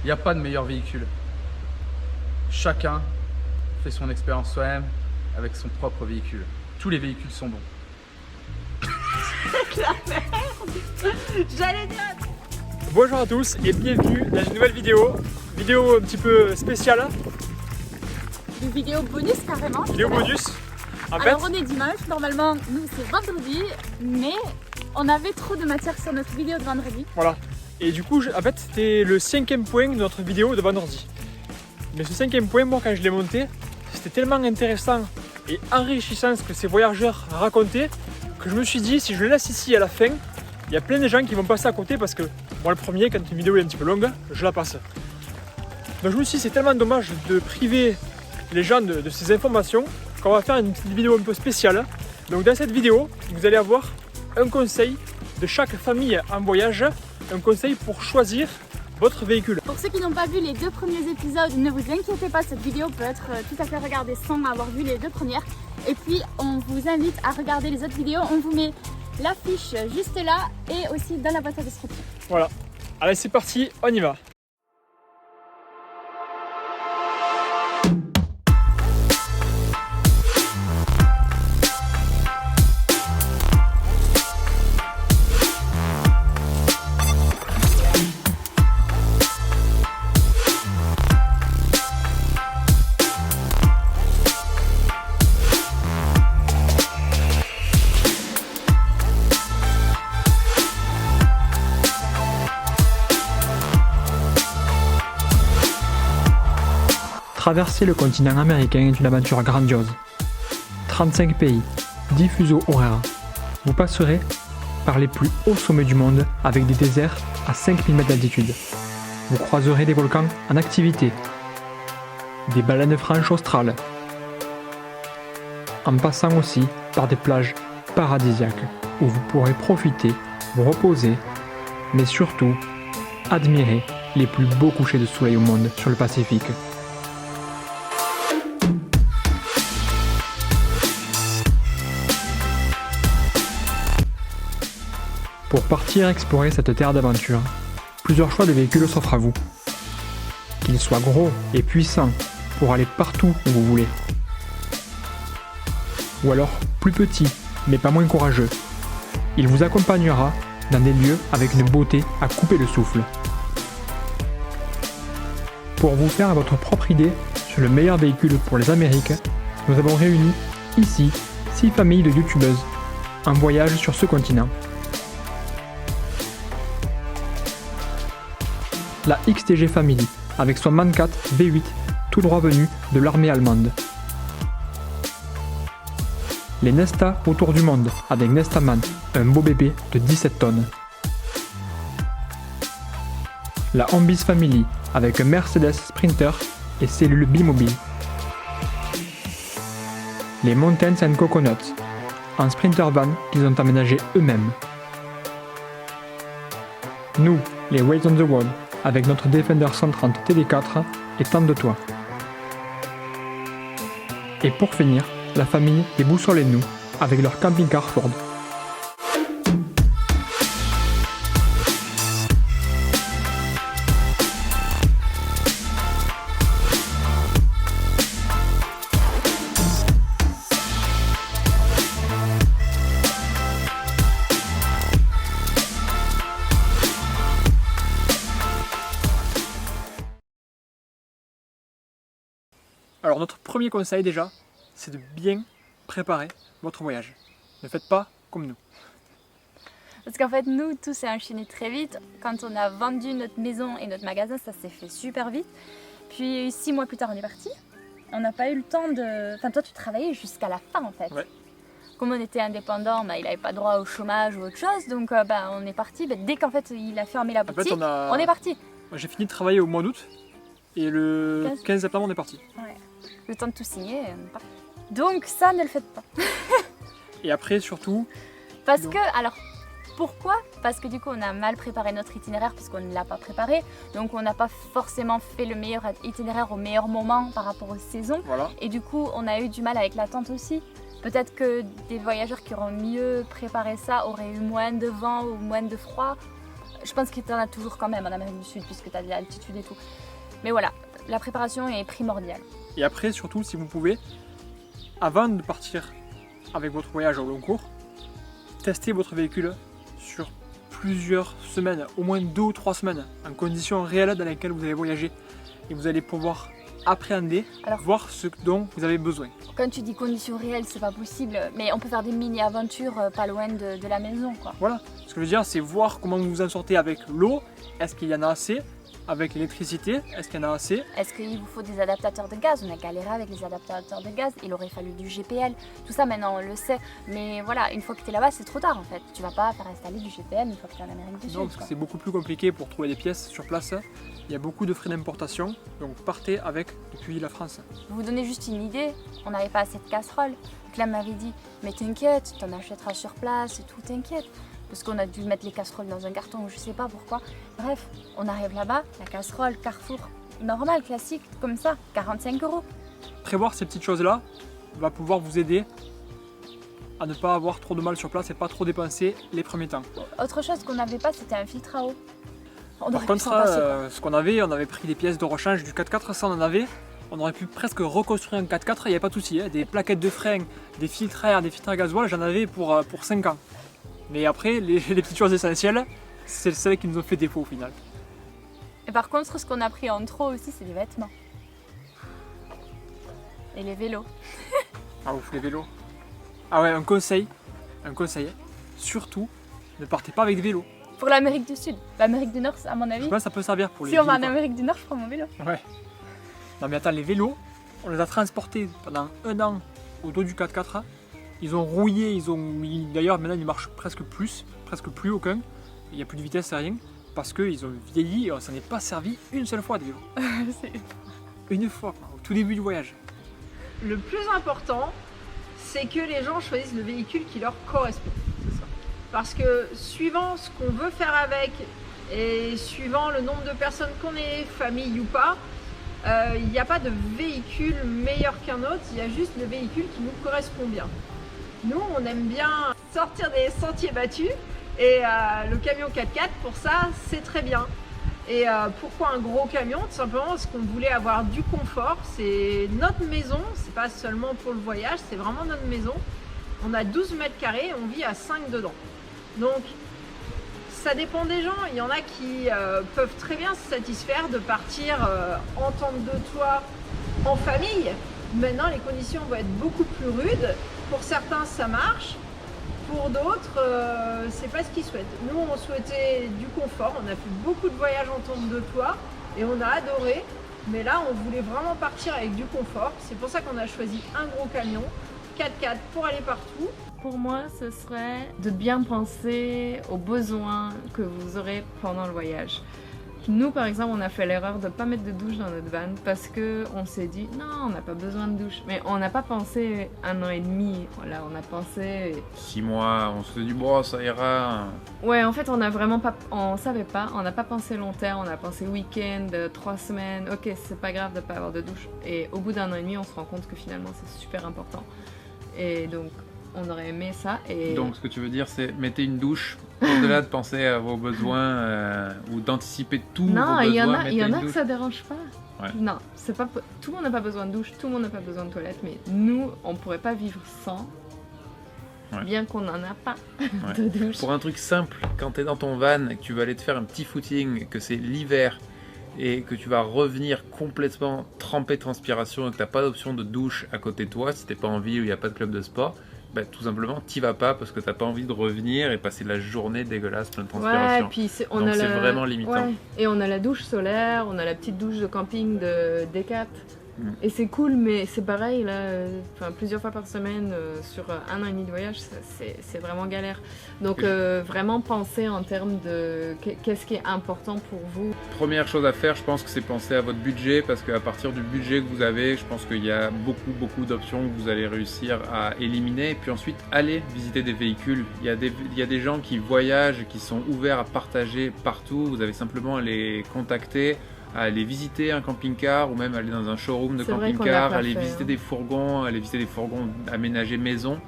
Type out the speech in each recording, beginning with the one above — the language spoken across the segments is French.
Il n'y a pas de meilleur véhicule. Chacun fait son expérience soi-même avec son propre véhicule. Tous les véhicules sont bons. La merde. J'allais dire. Bonjour à tous et bienvenue dans une nouvelle vidéo. Vidéo un petit peu spéciale. Une vidéo bonus carrément. Vidéo bonus. En Alors fait, on est dimanche, normalement nous c'est vendredi, mais on avait trop de matière sur notre vidéo de vendredi. voilà. Et du coup, en fait, c'était le 5e point de notre vidéo de vendredi. Mais ce 5e point, moi quand je l'ai monté, c'était tellement intéressant et enrichissant ce que ces voyageurs racontaient que je me suis dit, si je le laisse ici à la fin, il y a plein de gens qui vont passer à côté parce que moi le premier, quand une vidéo est un petit peu longue, je la passe. Donc je me suis dit, c'est tellement dommage de priver les gens de ces informations qu'on va faire une petite vidéo un peu spéciale. Donc dans cette vidéo, vous allez avoir un conseil de chaque famille en voyage, un conseil pour choisir votre véhicule. Pour ceux qui n'ont pas vu les deux premiers épisodes, ne vous inquiétez pas, cette vidéo peut être tout à fait regardée sans avoir vu les deux premières. Et puis on vous invite à regarder les autres vidéos, on vous met l'affiche juste là et aussi dans la boîte à description. Voilà, allez c'est parti, on y va. Traverser le continent américain est une aventure grandiose. 35 pays, 10 fuseaux horaires. Vous passerez par les plus hauts sommets du monde avec des déserts à 5000 mètres d'altitude. Vous croiserez des volcans en activité, des baleines franches australes, en passant aussi par des plages paradisiaques où vous pourrez profiter, vous reposer, mais surtout admirer les plus beaux couchers de soleil au monde sur le Pacifique. Pour partir explorer cette terre d'aventure, plusieurs choix de véhicules s'offrent à vous. Qu'ils soient gros et puissants pour aller partout où vous voulez. Ou alors plus petits, mais pas moins courageux. Il vous accompagnera dans des lieux avec une beauté à couper le souffle. Pour vous faire votre propre idée sur le meilleur véhicule pour les Amériques, nous avons réuni ici 6 familles de youtubeuses en voyage sur ce continent. La XTG Family avec son MAN 4 V8 tout droit venu de l'armée allemande. Les Nesta autour du monde avec Nestaman, un beau bébé de 17 tonnes. La Ambis Family avec un Mercedes Sprinter et cellule bimobile. Les Mountains and Coconuts, un Sprinter van qu'ils ont aménagé eux-mêmes. Nous, les Ways on the World, avec notre Defender 130 TD4 et tant de toits. Et pour finir, la famille des Boussoles et nous, avec leur camping-car Ford. Alors notre premier conseil déjà, c'est de bien préparer votre voyage. Ne faites pas comme nous. Parce qu'en fait nous, tout s'est enchaîné très vite. Quand on a vendu notre maison et notre magasin, ça s'est fait super vite. Puis 6 mois plus tard, on est parti. On n'a pas eu le temps de... Enfin toi, tu travaillais jusqu'à la fin en fait. Ouais. Comme on était indépendant, il n'avait pas droit au chômage ou autre chose. Donc on est parti. Dès qu'en fait il a fermé la boutique, on est parti. J'ai fini de travailler au mois d'août et le 15 septembre on est parti. Ouais. Le temps de tout signer, on est parti. Donc ça, ne le faites pas. Et après surtout... Parce que, alors, pourquoi? Parce que du coup, on a mal préparé notre itinéraire puisqu'on ne l'a pas préparé. Donc on n'a pas forcément fait le meilleur itinéraire au meilleur moment par rapport aux saisons. Voilà. Et du coup, on a eu du mal avec l'attente aussi. Peut-être que des voyageurs qui auront mieux préparé ça auraient eu moins de vent ou moins de froid. Je pense que tu en as toujours quand même en Amérique du Sud, puisque tu as de l'altitude et tout. Mais voilà, la préparation est primordiale. Et après, surtout, si vous pouvez, avant de partir avec votre voyage au long cours, testez votre véhicule sur plusieurs semaines, au moins 2 ou 3 semaines, en conditions réelles dans lesquelles vous allez voyager. Et vous allez pouvoir appréhender, voir ce dont vous avez besoin. Quand tu dis conditions réelles, c'est pas possible, mais on peut faire des mini-aventures pas loin de la maison, quoi. Voilà, ce que je veux dire, c'est voir comment vous vous en sortez avec l'eau, est-ce qu'il y en a assez, avec l'électricité, est-ce qu'il y en a assez. Est-ce qu'il vous faut des adaptateurs de gaz? On a galéré avec les adaptateurs de gaz, il aurait fallu du GPL, tout ça maintenant on le sait, mais voilà, une fois que tu es là-bas, c'est trop tard en fait. Tu vas pas faire installer du GPL une fois que tu es en Amérique du Sud. Non, parce que c'est beaucoup plus compliqué pour trouver des pièces sur place. Il y a beaucoup de frais d'importation, donc partez avec depuis la France. Pour vous donner juste une idée, on n'avait pas assez de casseroles. Clem m'avait dit, mais t'inquiète, t'en achèteras sur place et tout, t'inquiète. Parce qu'on a dû mettre les casseroles dans un carton, je sais pas pourquoi. Bref, on arrive là-bas, la casserole, Carrefour, normal, classique, comme ça, 45 €. Prévoir ces petites choses-là va pouvoir vous aider à ne pas avoir trop de mal sur place et pas trop dépenser les premiers temps. Autre chose qu'on n'avait pas, c'était un filtre à eau. Par contre, ce qu'on avait, on avait pris des pièces de rechange du 4x4, ça on en avait. On aurait pu presque reconstruire un 4x4, il n'y avait pas de souci. Des plaquettes de frein, des filtres à air, des filtres à gasoil, j'en avais pour 5 ans. Mais après, les petites choses essentielles, c'est celles qui nous ont fait défaut au final. Et par contre, ce qu'on a pris en trop aussi, c'est les vêtements. Et les vélos. Ah ouf, les vélos. Ah ouais, un conseil, surtout, ne partez pas avec des vélos. Pour l'Amérique du Sud. L'Amérique du Nord, à mon avis. Je pense que ça peut servir pour les Si on va en villes, quoi. Amérique du Nord, je prends mon vélo. Ouais. Non mais attends, les vélos, on les a transportés pendant 1 an au dos du 4x4. Ils ont rouillé, d'ailleurs maintenant ils marchent presque plus aucun. Il n'y a plus de vitesse, rien. Parce qu'ils ont vieilli et on s'en est pas servi une seule fois de vélo. Une fois, quoi, au tout début du voyage. Le plus important, c'est que les gens choisissent le véhicule qui leur correspond. C'est ça. Parce que suivant ce qu'on veut faire avec et suivant le nombre de personnes qu'on est, famille ou pas, il n'y a pas de véhicule meilleur qu'un autre, il y a juste le véhicule qui nous correspond bien. Nous, on aime bien sortir des sentiers battus et le camion 4x4, pour ça, c'est très bien. Et pourquoi un gros camion? Tout simplement parce qu'on voulait avoir du confort. C'est notre maison, c'est pas seulement pour le voyage, c'est vraiment notre maison. On a 12 mètres carrés et on vit à 5 dedans. Donc, ça dépend des gens. Il y en a qui peuvent très bien se satisfaire de partir en tente de toit en famille. Maintenant, les conditions vont être beaucoup plus rudes. Pour certains, ça marche. Pour d'autres, c'est pas ce qu'ils souhaitent. Nous, on souhaitait du confort. On a fait beaucoup de voyages en tente de toit et on a adoré. Mais là, on voulait vraiment partir avec du confort. C'est pour ça qu'on a choisi un gros camion 4x4 pour aller partout. Pour moi, ce serait de bien penser aux besoins que vous aurez pendant le voyage. Nous, par exemple, on a fait l'erreur de ne pas mettre de douche dans notre van parce qu'on s'est dit non, on n'a pas besoin de douche. Mais on n'a pas pensé 1 an et demi. Voilà, on a pensé 6 mois, on se dit bon, ça ira. Ouais, en fait, on a vraiment pas, on savait pas, on n'a pas pensé long terme, on a pensé week-end, 3 semaines. Ok, c'est pas grave de pas avoir de douche. Et au bout d'1 an et demi, on se rend compte que finalement, c'est super important. Et donc, on aurait aimé ça. Et Donc ce que tu veux dire, c'est mettez une douche au-delà de penser à vos besoins ou d'anticiper tous vos besoins. non, il y en a mettez que une ça dérange pas. Ouais. Non, c'est pas tout le monde n'a pas besoin de douche, tout le monde n'a pas besoin de toilette, mais nous, on pourrait pas vivre sans. Ouais. Bien qu'on n'en a pas Ouais. de douche. Pour un truc simple, quand tu es dans ton van et que tu vas aller te faire un petit footing, que c'est l'hiver et que tu vas revenir complètement trempé de transpiration et que tu n'as pas d'option de douche à côté de toi, si tu n'es pas en ville où il n'y a pas de club de sport, bah, tout simplement t'y vas pas parce que tu n'as pas envie de revenir et passer la journée dégueulasse pleine de transpiration. Ouais, puis Donc c'est vraiment limitant. Ouais. Et on a la douche solaire, on a la petite douche de camping de Decat. Et c'est cool, mais c'est pareil, là, plusieurs fois par semaine, sur 1 an et demi de voyage, c'est vraiment galère. Donc vraiment penser en termes de qu'est-ce qui est important pour vous. Première chose à faire, je pense que c'est penser à votre budget parce qu'à partir du budget que vous avez, je pense qu'il y a beaucoup d'options que vous allez réussir à éliminer. Et puis ensuite, allez visiter des véhicules. Il y a des gens qui voyagent, qui sont ouverts à partager partout. Vous avez simplement à les contacter, à aller visiter un camping-car ou même aller dans un showroom de camping-car, aller visiter des fourgons, aménagés maison.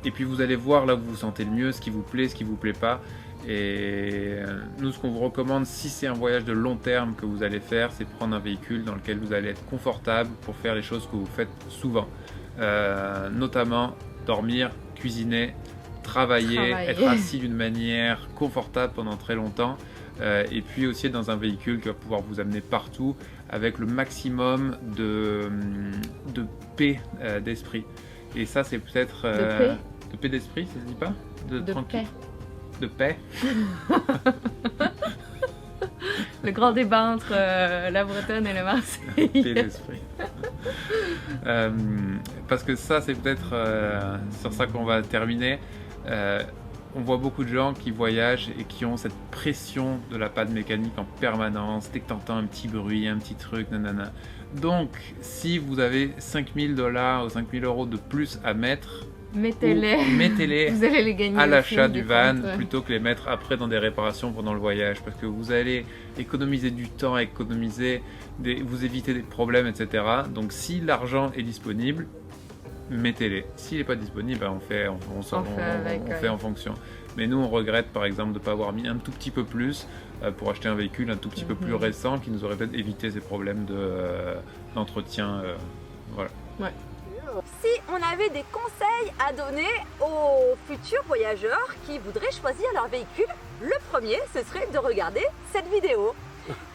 Et puis vous allez voir là où vous vous sentez le mieux, ce qui vous plaît pas. Et nous, ce qu'on vous recommande, si c'est un voyage de long terme que vous allez faire, c'est prendre un véhicule dans lequel vous allez être confortable pour faire les choses que vous faites souvent. Notamment dormir, cuisiner, travailler, être assis d'une manière confortable pendant très longtemps. Et puis aussi être dans un véhicule qui va pouvoir vous amener partout avec le maximum de paix d'esprit. Et ça, c'est peut-être... de paix d'esprit, ça se dit pas? De tranquille. Paix. De paix. Le grand débat entre la Bretonne et le Marseille. Paix d'esprit. Parce que ça, c'est peut-être sur ça qu'on va terminer. On voit beaucoup de gens qui voyagent et qui ont cette pression de la panne mécanique en permanence. Dès que tu entends un petit bruit, un petit truc, nanana. Donc, si vous avez 5 000 $ ou 5 000 € de plus à mettre, mettez-les Vous allez les gagner à au l'achat fil du des van comptes. plutôt que les mettre après dans des réparations pendant le voyage, parce que vous allez économiser du temps, vous éviter des problèmes, etc. Donc si l'argent est disponible, mettez-les. S'il n'est pas disponible, on fait en fonction. Mais nous, on regrette par exemple de ne pas avoir mis un tout petit peu plus pour acheter un véhicule un tout petit peu plus récent qui nous aurait peut-être évité ces problèmes d'entretien. Voilà. Ouais. Si on avait des conseils à donner aux futurs voyageurs qui voudraient choisir leur véhicule, le premier, ce serait de regarder cette vidéo.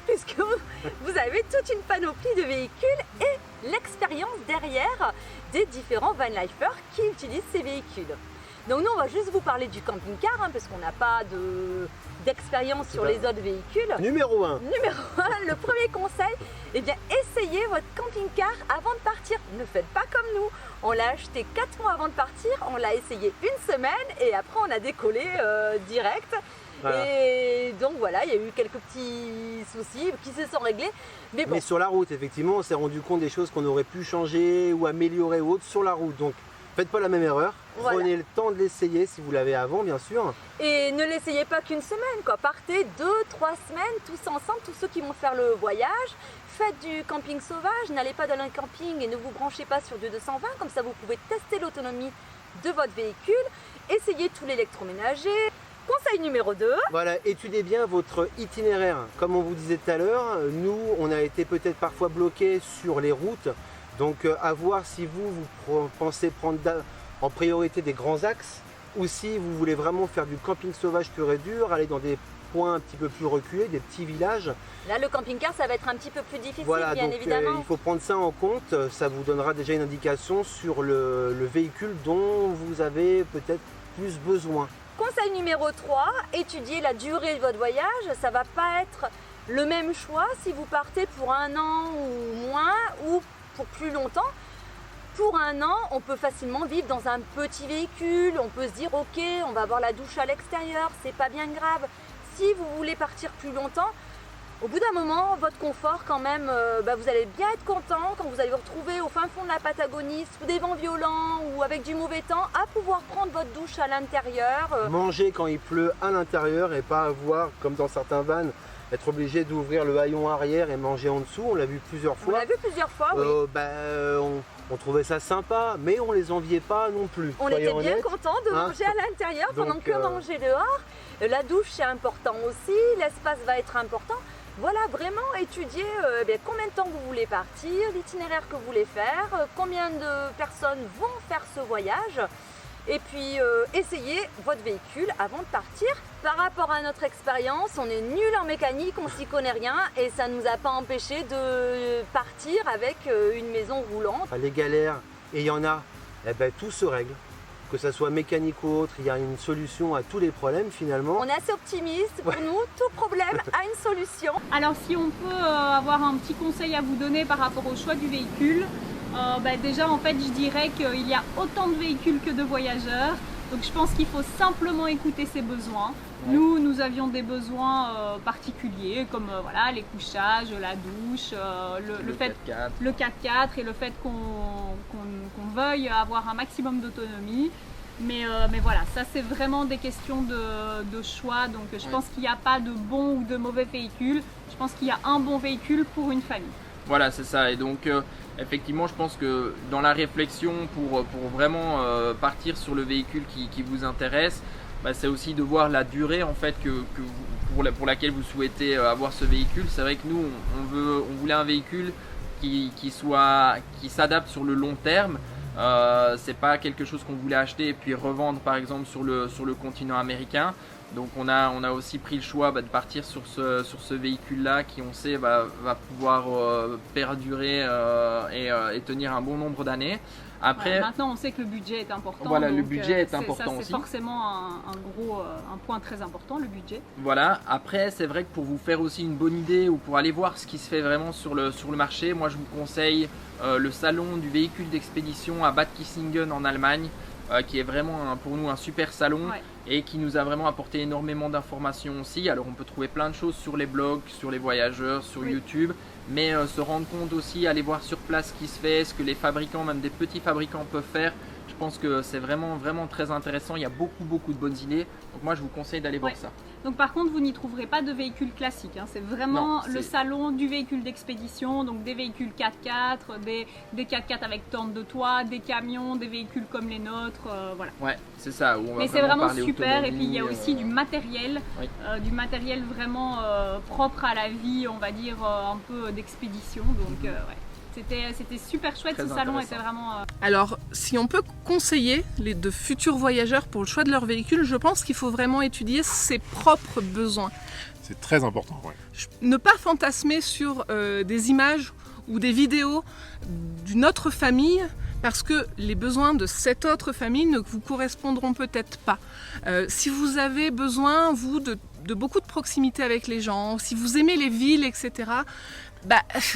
Puisque vous avez toute une panoplie de véhicules et l'expérience derrière des différents vanlifers qui utilisent ces véhicules. Donc nous, on va juste vous parler du camping-car, parce qu'on n'a pas d'expérience sur les autres véhicules. Numéro 1. Numéro 1, le premier conseil, eh bien, essayez votre camping-car avant de partir. Ne faites pas comme nous. On l'a acheté 4 mois avant de partir, on l'a essayé une semaine et après on a décollé direct. Voilà. Et donc voilà, il y a eu quelques petits soucis qui se sont réglés. Mais bon. Mais sur la route, effectivement, on s'est rendu compte des choses qu'on aurait pu changer ou améliorer ou autre sur la route. Donc faites pas la même erreur. Voilà. Prenez le temps de l'essayer si vous l'avez avant, bien sûr. Et ne l'essayez pas qu'une semaine, quoi. Partez 2-3 semaines tous ensemble, tous ceux qui vont faire le voyage. Faites du camping sauvage, n'allez pas dans un camping et ne vous branchez pas sur du 220, comme ça vous pouvez tester l'autonomie de votre véhicule. Essayez tout l'électroménager. Conseil numéro 2. Voilà, étudiez bien votre itinéraire. Comme on vous disait tout à l'heure, nous, on a été peut-être parfois bloqués sur les routes. Donc à voir si vous pensez prendre en priorité des grands axes ou si vous voulez vraiment faire du camping sauvage pur et dur, aller dans des points un petit peu plus reculés, des petits villages. Là, le camping-car, ça va être un petit peu plus difficile, voilà, bien donc, évidemment. il faut prendre ça en compte. Ça vous donnera déjà une indication sur le véhicule dont vous avez peut-être plus besoin. Conseil numéro 3, étudiez la durée de votre voyage. Ça ne va pas être le même choix si vous partez pour 1 an ou moins ou pour plus longtemps. Pour 1 an, on peut facilement vivre dans un petit véhicule. On peut se dire, ok, on va avoir la douche à l'extérieur, c'est pas bien grave. Si vous voulez partir plus longtemps, au bout d'un moment, votre confort quand même, vous allez bien être content quand vous allez vous retrouver au fin fond de la Patagonie, sous des vents violents ou avec du mauvais temps, à pouvoir prendre votre douche à l'intérieur. Manger quand il pleut à l'intérieur et pas avoir, comme dans certains vans, être obligé d'ouvrir le haillon arrière et manger en dessous. On l'a vu plusieurs fois. On l'a vu plusieurs fois, oui. On trouvait ça sympa, mais on les enviait pas non plus. On était bien contents de manger à l'intérieur pendant que manger dehors. La douche, c'est important aussi, l'espace va être important. Voilà, vraiment étudier combien de temps vous voulez partir, l'itinéraire que vous voulez faire, combien de personnes vont faire ce voyage. Et puis essayez votre véhicule avant de partir. Par rapport à notre expérience, on est nul en mécanique, on s'y connaît rien et ça ne nous a pas empêché de partir avec une maison roulante. Les galères, et il y en a, tout se règle. Que ça soit mécanique ou autre, il y a une solution à tous les problèmes finalement. On est assez optimiste, pour nous, tout problème a une solution. Alors si on peut avoir un petit conseil à vous donner par rapport au choix du véhicule, déjà en fait je dirais qu'il y a autant de véhicules que de voyageurs, donc je pense qu'il faut simplement écouter ses besoins. Ouais. Nous avions des besoins particuliers comme les couchages, la douche, le 4x4 et le fait qu'on veuille avoir un maximum d'autonomie. Mais voilà, ça c'est vraiment des questions de choix, donc je pense qu'il n'y a pas de bon ou de mauvais véhicule, je pense qu'il y a un bon véhicule pour une famille. Voilà, c'est ça. Et donc, effectivement, je pense que dans la réflexion pour vraiment partir sur le véhicule qui vous intéresse, c'est aussi de voir la durée en fait pour laquelle vous souhaitez avoir ce véhicule. C'est vrai que nous on voulait un véhicule qui s'adapte sur le long terme. C'est pas quelque chose qu'on voulait acheter et puis revendre par exemple sur le continent américain. Donc on a aussi pris le choix de partir sur ce véhicule-là qui on sait va pouvoir perdurer et tenir un bon nombre d'années. Après, maintenant on sait que le budget est important. Voilà, donc, le budget est important aussi. C'est forcément un point très important, le budget. Voilà, après c'est vrai que pour vous faire aussi une bonne idée ou pour aller voir ce qui se fait vraiment sur le marché, moi je vous conseille le salon du véhicule d'expédition à Bad Kissingen en Allemagne. Qui est vraiment pour nous un super salon et qui nous a vraiment apporté énormément d'informations aussi. Alors on peut trouver plein de choses sur les blogs, sur les voyageurs, sur YouTube, mais se rendre compte aussi, aller voir sur place ce qui se fait, ce que les fabricants, même des petits fabricants peuvent faire. Je pense que c'est vraiment très intéressant, il y a beaucoup de bonnes idées, donc moi je vous conseille d'aller voir ça. Donc par contre vous n'y trouverez pas de véhicules classiques, hein. C'est vraiment le salon du véhicule d'expédition, donc des véhicules 4x4, des 4x4 avec tente de toit, des camions, des véhicules comme les nôtres, voilà. Ouais, c'est ça. Mais c'est vraiment super, et puis il y a aussi du matériel vraiment propre à la vie, on va dire un peu d'expédition, donc ouais. C'était super chouette, ce salon était vraiment... Alors, si on peut conseiller de futurs voyageurs pour le choix de leur véhicule, je pense qu'il faut vraiment étudier ses propres besoins. C'est très important, ouais. Ne pas fantasmer sur des images ou des vidéos d'une autre famille, parce que les besoins de cette autre famille ne vous correspondront peut-être pas. Si vous avez besoin, vous, de beaucoup de proximité avec les gens, si vous aimez les villes, etc.,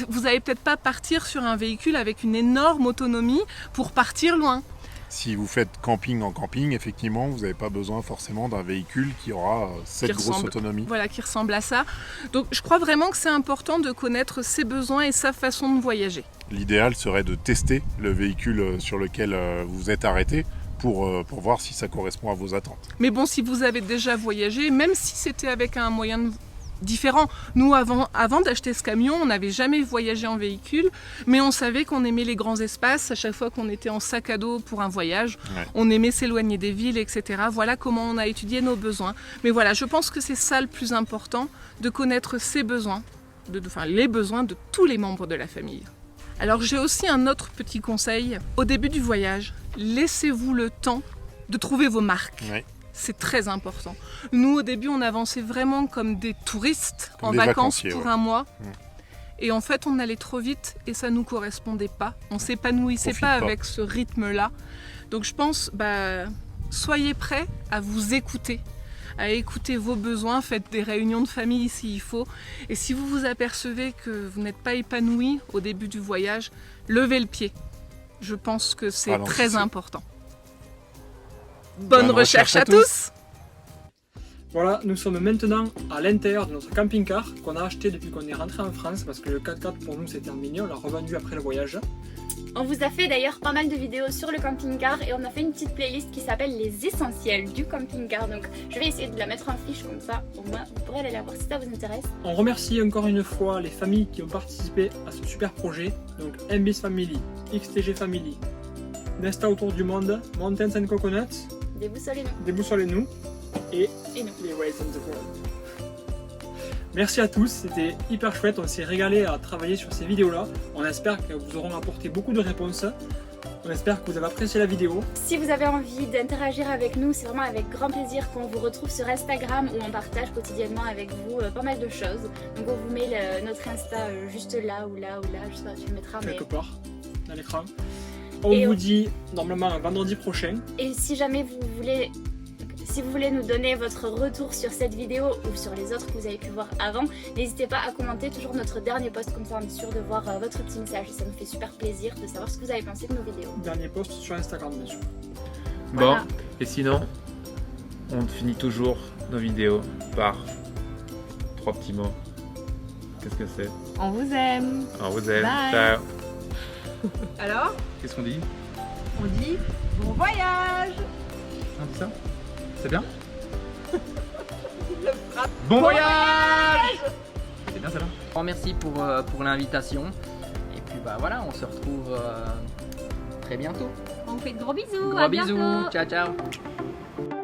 vous n'allez peut-être pas partir sur un véhicule avec une énorme autonomie pour partir loin. Si vous faites camping en camping, effectivement, vous n'avez pas besoin forcément d'un véhicule qui aura cette grosse autonomie. Voilà, qui ressemble à ça. Donc je crois vraiment que c'est important de connaître ses besoins et sa façon de voyager. L'idéal serait de tester le véhicule sur lequel vous êtes arrêté pour voir si ça correspond à vos attentes. Mais bon, si vous avez déjà voyagé, même si c'était avec un moyen différent. Nous, avant d'acheter ce camion, on n'avait jamais voyagé en véhicule, mais on savait qu'on aimait les grands espaces. À chaque fois qu'on était en sac à dos pour un voyage, on aimait s'éloigner des villes, etc. Voilà comment on a étudié nos besoins. Mais voilà, je pense que c'est ça le plus important, de connaître ses besoins, les besoins de tous les membres de la famille. Alors j'ai aussi un autre petit conseil. Au début du voyage, laissez-vous le temps de trouver vos marques. C'est très important. Nous, au début, on avançait vraiment comme des touristes en vacances pour un mois. Et en fait, on allait trop vite et ça ne nous correspondait pas. On ne s'épanouissait pas avec ce rythme-là. Donc je pense, soyez prêts à vous écouter, à écouter vos besoins. Faites des réunions de famille s'il faut. Et si vous vous apercevez que vous n'êtes pas épanoui au début du voyage, levez le pied. Je pense que c'est très important. Bonne recherche à tous. Voilà, nous sommes maintenant à l'intérieur de notre camping-car qu'on a acheté depuis qu'on est rentré en France parce que le 4x4 pour nous c'est terminé, on l'a revendu après le voyage. On vous a fait d'ailleurs pas mal de vidéos sur le camping-car et on a fait une petite playlist qui s'appelle les essentiels du camping-car. Donc je vais essayer de la mettre en fiche comme ça, au moins vous pourrez aller la voir si ça vous intéresse. On remercie encore une fois les familles qui ont participé à ce super projet. Donc MBS Family, XTG Family, Nesta autour du monde, Mountains and Coconuts, Déboussolez-nous et nous. Les Ways on the World. Merci à tous, c'était hyper chouette, on s'est régalé à travailler sur ces vidéos-là. On espère que vous auront apporté beaucoup de réponses. On espère que vous avez apprécié la vidéo. Si vous avez envie d'interagir avec nous, c'est vraiment avec grand plaisir qu'on vous retrouve sur Instagram où on partage quotidiennement avec vous pas mal de choses. Donc on vous met notre Insta juste là ou là ou là, je sais pas, tu le mettras quelque part dans l'écran. On vous dit normalement un vendredi prochain. Et si jamais vous voulez nous donner votre retour sur cette vidéo ou sur les autres que vous avez pu voir avant, n'hésitez pas à commenter toujours notre dernier post, comme ça on est sûr de voir votre petit message et ça nous fait super plaisir de savoir ce que vous avez pensé de nos vidéos. Dernier post sur Instagram bien sûr. Bon, et sinon, on finit toujours nos vidéos par 3 petits mots. Qu'est-ce que c'est? On vous aime. On vous aime. Bye. Ciao. Alors, qu'est-ce qu'on dit? On dit bon voyage. On dit ça? C'est bien? Bon voyage! C'est bien ça là. Grand merci pour l'invitation. Et puis voilà, on se retrouve très bientôt. On vous fait de gros bisous. Gros à bisous. bientôt. Ciao ciao.